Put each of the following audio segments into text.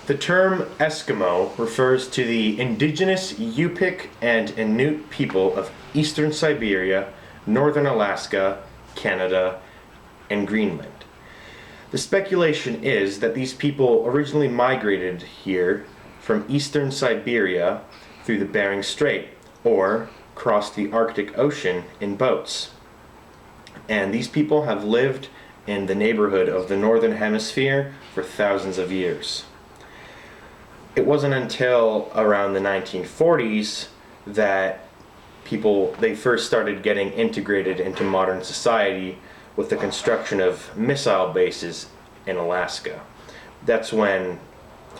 The term Eskimo refers to the indigenous Yupik and Inuit people of eastern Siberia, northern Alaska, Canada, and Greenland. The speculation is that these people originally migrated here from eastern Siberia through the Bering Strait or crossed the Arctic Ocean in boats. And these people have lived in the neighborhood of the Northern Hemisphere for thousands of years. It wasn't until around the 1940s that they first started getting integrated into modern society with the construction of missile bases in Alaska. That's when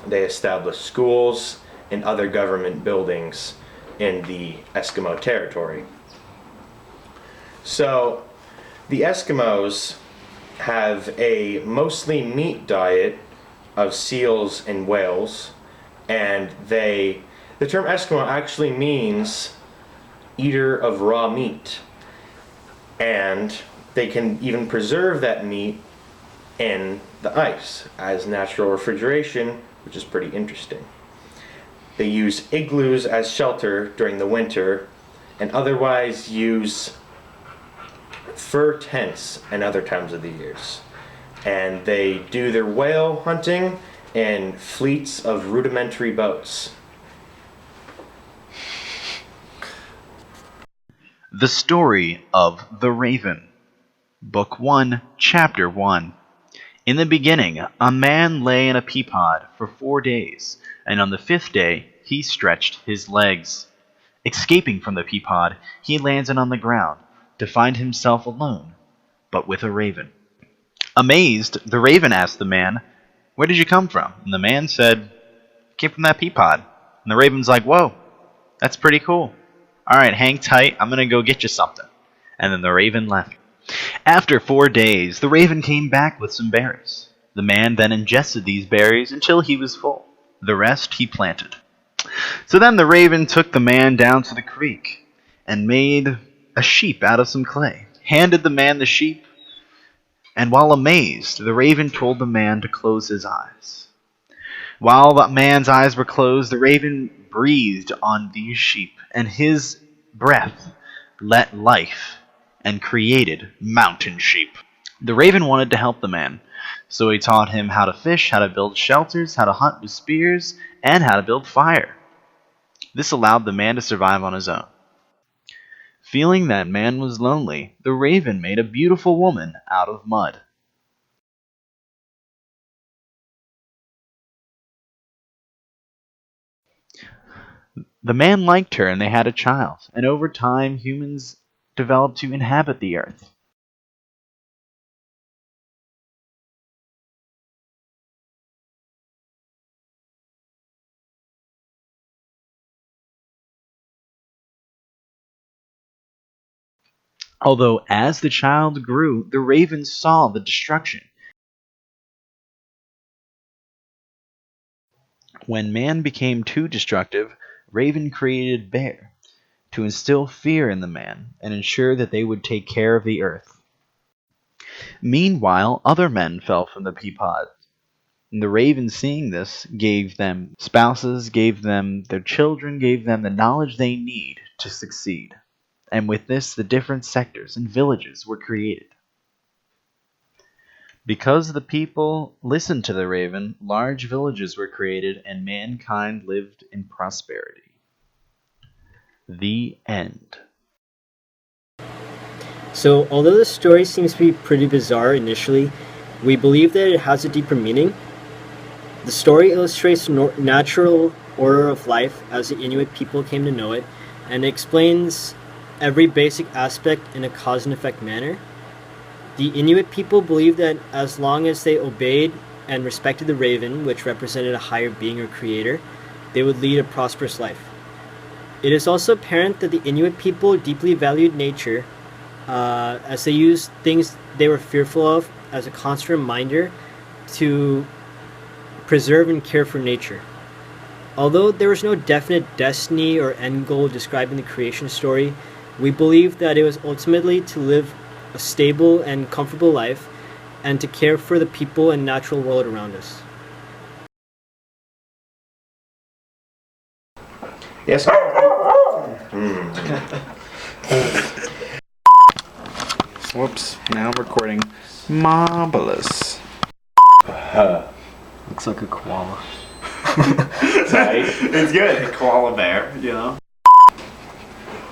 they established schools and other government buildings in the Eskimo territory. So, the Eskimos have a mostly meat diet of seals and whales, and the term Eskimo actually means eater of raw meat, and they can even preserve that meat in the ice as natural refrigeration, which is pretty interesting. They use igloos as shelter during the winter and otherwise use fur tents in other times of the years. And they do their whale hunting in fleets of rudimentary boats. The Story of the Raven. Book 1, Chapter 1. In the beginning, a man lay in a pea pod for 4 days, and on the 5th day he stretched his legs. Escaping from the pea pod, he landed on the ground, to find himself alone, but with a raven. Amazed, the raven asked the man, "Where did you come from?" And the man said, "Came from that pea pod." And the raven's like, "Whoa, that's pretty cool. All right, hang tight, I'm going to go get you something." And then the raven left. After 4 days, the raven came back with some berries. The man then ingested these berries until he was full. The rest he planted. So then the raven took the man down to the creek and made a sheep out of some clay, handed the man the sheep, and while amazed, the raven told the man to close his eyes. While the man's eyes were closed, the raven breathed on these sheep, and his breath let life and created mountain sheep. The raven wanted to help the man, so he taught him how to fish, how to build shelters, how to hunt with spears, and how to build fire. This allowed the man to survive on his own. Feeling that man was lonely, the raven made a beautiful woman out of mud. The man liked her and they had a child, and over time humans developed to inhabit the earth. Although as the child grew, the raven saw the destruction. When man became too destructive, Raven created Bear to instill fear in the man and ensure that they would take care of the earth. Meanwhile, other men fell from the pea pod. And the raven, seeing this, gave them spouses, gave them their children, gave them the knowledge they need to succeed. And with this, the different sectors and villages were created. Because the people listened to the raven, large villages were created and mankind lived in prosperity. The end. So, although the story seems to be pretty bizarre initially, we believe that it has a deeper meaning. The story illustrates the natural order of life as the Inuit people came to know it, and explains every basic aspect in a cause and effect manner. The Inuit people believed that as long as they obeyed and respected the raven, which represented a higher being or creator, they would lead a prosperous life. It is also apparent that the Inuit people deeply valued nature, as they used things they were fearful of as a constant reminder to preserve and care for nature. Although there was no definite destiny or end goal describing the creation story, we believe that it was ultimately to live a stable and comfortable life and to care for the people and natural world around us. Yes. Whoops. Now I'm recording. Marvelous. Looks like a koala. It's good. Koala bear, you know?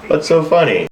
What's so funny?